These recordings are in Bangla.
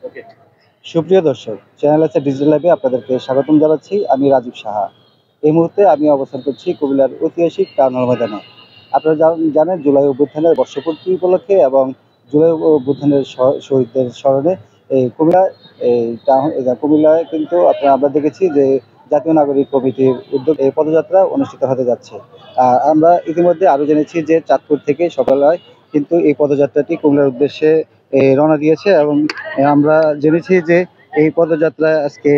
ওকে। সুপ্রিয় দর্শক, চ্যানেল আছে ডিজিটাল লাইভে আপনাদেরকে স্বাগতম জানাচ্ছি। আমি রাজীব সাহা। এই মুহূর্তে আমি অবস্থান করছি কুমিল্লার ঐতিহাসিক টাউন হল ময়দানে। আপনারা জানেন জুলাই অভ্যুত্থানের বর্ষপূর্তি উপলক্ষে এবং জুলাই অভ্যুত্থানের শহীদদের স্মরণে এই কুমিল্লায় কিন্তু আমরা দেখেছি যে জাতীয় নাগরিক কমিটির উদ্যোগে এই পদযাত্রা অনুষ্ঠিত হতে যাচ্ছে। আমরা ইতিমধ্যে আরও জেনেছি যে চাঁদপুর থেকে সকালবেলায় কিন্তু এই পদযাত্রাটি কুমিল্লার উদ্দেশ্যে রওনা দিয়েছে এবং আমরা জেনেছি যে এই পদযাত্রায় আজকে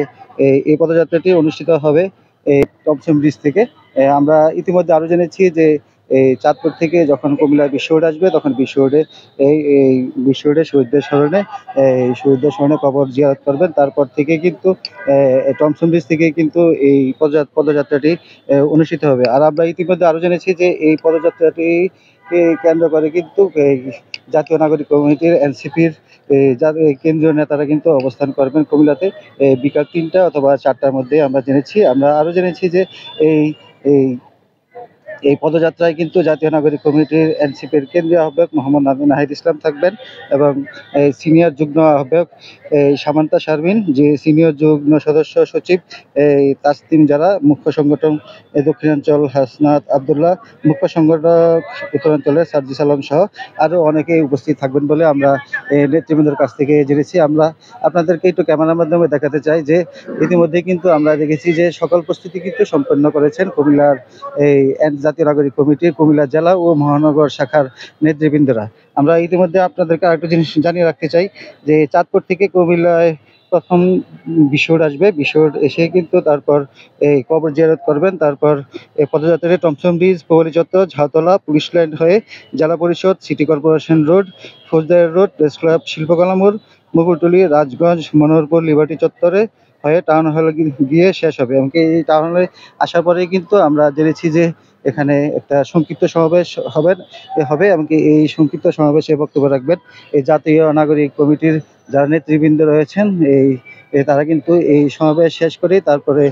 এই পদযাত্রাটি অনুষ্ঠিত হবে এই টমসম ব্রিজ থেকে। আমরা ইতিমধ্যে আরও জেনেছি যে এই চাঁদপুর থেকে যখন কুমিল্লায় বিশ্ব রোড আসবে তখন বিশ্ব রোডে এই বিশ্ব রোডে শহীদদের স্মরণে কবর জিয়ারত করবেন। তারপর থেকে কিন্তু টমসম ব্রিজ থেকে কিন্তু এই পদযাত্রাটি অনুষ্ঠিত হবে। আর আমরা ইতিমধ্যে আরও জেনেছি যে এই পদযাত্রাটি কেন্দ্র করে কিন্তু এই জাতীয় নাগরিক কমিটির এনসিপির যাদের কেন্দ্রীয় নেতারা কিন্তু অবস্থান করবেন কুমিল্লাতে বিকাল ৩টা অথবা ৪টার মধ্যে। আমরা আরও জেনেছি যে এই এই এই পদযাত্রায় কিন্তু জাতীয় নাগরিক কমিটির এনসিপির কেন্দ্রীয় আহ্বায়ক মোহাম্মদ নাহিদ ইসলাম থাকবেন এবং সিনিয়র যুগ্ম আহ্বায়ক সামান্তা শারমিন, যে সিনিয়র যুগ্ম সদস্য সচিব তাসলিম যারা, মুখ্য সংগঠন দক্ষিণাঞ্চল হাসনাত আবদুল্লাহ, মুখ্য সংগঠক উত্তরাঞ্চলের সার্জিস আলম সহ আরও অনেকেই উপস্থিত থাকবেন বলে আমরা নেতৃবৃন্দের কাছ থেকে জেনেছি। আমরা আপনাদেরকে একটু ক্যামেরার মাধ্যমে দেখাতে চাই যে ইতিমধ্যে কিন্তু আমরা দেখেছি যে সকল প্রস্তুতি কিন্তু সম্পন্ন করেছেন কুমিল্লার এই জাতীয় নাগরিক কমিটির কুমিল্লা জেলা ও মহানগর শাখার নেতৃবৃন্দরা। আমরা ইতিমধ্যে আপনাদেরকে আরেকটা জিনিস জানিয়ে রাখতে চাই যে চাঁদপুর থেকে কুমিল্লায় প্রথম বিশ্ব রোড আসবে। বিশ্ব রোড এসে কিন্তু তারপর এই কবর জিয়ারত করবেন। তারপর এই পদযাত্রাটি টমসম ব্রিজ, পৌলি চত্বর, ঝাউতলা, পুলিশ লাইন হয়ে জেলা পরিষদ, সিটি কর্পোরেশন রোড, ফৌজদারি রোড, প্রেস ক্লাব, শিল্পকলা মোড়, মুকুটটুলি, রাজগঞ্জ, মনোহরপুর, লিবার্টি চত্বরে হয়ে টাউন হলে গিয়ে শেষ হবে। এমনকি এই টাউন হলে আসার পরে কিন্তু আমরা জেনেছি যে এখানে একটা সংক্ষিপ্ত সমাবেশ হবে। এমনকি এই সংক্ষিপ্ত সমাবেশে বক্তব্য রাখবেন এই জাতীয় নাগরিক কমিটির যারা নেতৃবৃন্দ রয়েছেন। তারা কিন্তু এই সমাবেশ শেষ করে তারপরে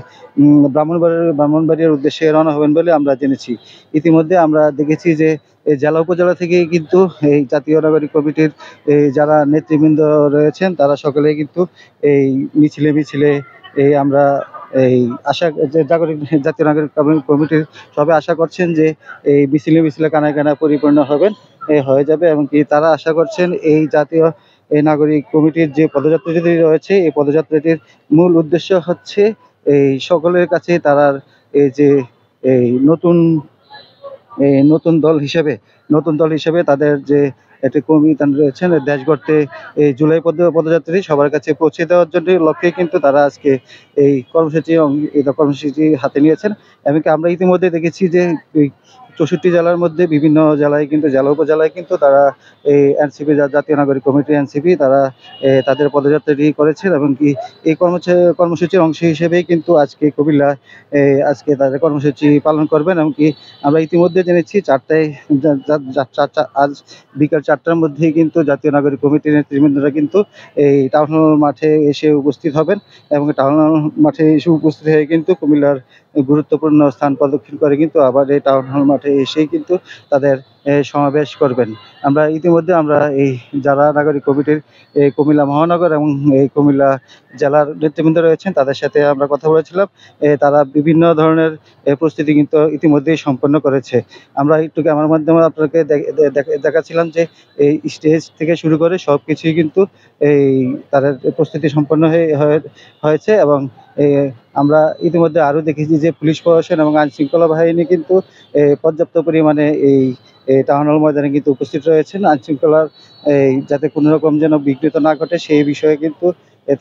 ব্রাহ্মণবাড়িয়ার উদ্দেশ্যে রওনা হবেন বলে আমরা জেনেছি। ইতিমধ্যে আমরা দেখেছি যে এই জেলা উপজেলা থেকে কিন্তু এই জাতীয় নাগরিক কমিটির যারা নেতৃবৃন্দ রয়েছেন তারা সকলেই কিন্তু এই মিছিলে আমরা এই আশা যে জাতীয় নাগরিক কমিটির সবাই আশা করছেন যে এই মিছিলে কানায় কানায় পরিপূর্ণ হয়ে যাবে। এমনকি তারা আশা করছেন এই জাতীয় এই নাগরিক কমিটির যে পদযাত্রাটি রয়েছে এই পদযাত্রাটির মূল উদ্দেশ্য হচ্ছে এই সকলের কাছে তারা এই যে এই নতুন দল হিসেবে তাদের যে একটি কর্মী তারা রয়েছেন দেশ গড়তে এই জুলাই পদযাত্রাটি সবার কাছে পৌঁছে দেওয়ার জন্য লক্ষ্যে কিন্তু তারা আজকে এই কর্মসূচি হাতে নিয়েছেন। এমনকি আমরা ইতিমধ্যে দেখেছি যে 64 জেলার মধ্যে বিভিন্ন জেলায় কিন্তু জেলা উপজেলায় কিন্তু তারা এই এনসিপি জাতীয় নাগরিক কমিটি এনসিপি তারা তাদের পদযাত্রাটি করেছেন। এমনকি এই কর্মসূচির অংশ হিসেবেই কিন্তু আজকে কুমিল্লা আজকে তাদের কর্মসূচি পালন করবেন। এমনকি আমরা ইতিমধ্যে জেনেছি আজ বিকাল 4টার মধ্যেই কিন্তু জাতীয় নাগরিক কমিটির নেতৃবৃন্দরা কিন্তু এই টাউন হল মাঠে এসে উপস্থিত হবেন এবং টাউন হল মাঠে এসে উপস্থিত হয়ে কিন্তু কুমিল্লার গুরুত্বপূর্ণ স্থান প্রদক্ষিণ করে কিন্তু আবার এই টাউন হল মাঠে এসেই কিন্তু তাদের সমাবেশ করবেন। আমরা ইতিমধ্যে এই যারা নাগরিক কমিটির কুমিল্লা মহানগর এবং এই কুমিল্লা জেলার নেতৃবৃন্দ রয়েছেন তাদের সাথে আমরা কথা বলেছিলাম। তারা বিভিন্ন ধরনের প্রস্তুতি কিন্তু ইতিমধ্যেই সম্পন্ন করেছে। আমরা একটু আমার মাধ্যমে আপনাকে দেখাচ্ছিলাম যে এই স্টেজ থেকে শুরু করে সব কিছুই কিন্তু এই তাদের প্রস্তুতি সম্পন্ন হয়েছে এবং আমরা ইতিমধ্যে আরও দেখেছি যে পুলিশ প্রশাসন এবং আইন শৃঙ্খলা বাহিনী কিন্তু পর্যাপ্ত পরিমাণে এই টাউন হল ময়দানে কিন্তু উপস্থিত রয়েছেন। আইন শৃঙ্খলার যাতে কোনো রকম যেন বিঘ্নিত না ঘটে সেই বিষয়ে কিন্তু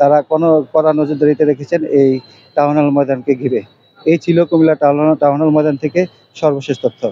তারা কোনো কড়া নজরদারিতে রেখেছেন এই টাউন হল ময়দানকে ঘিরে। এই ছিল কুমিল্লা টাউন হল ময়দান থেকে সর্বশেষ তথ্য।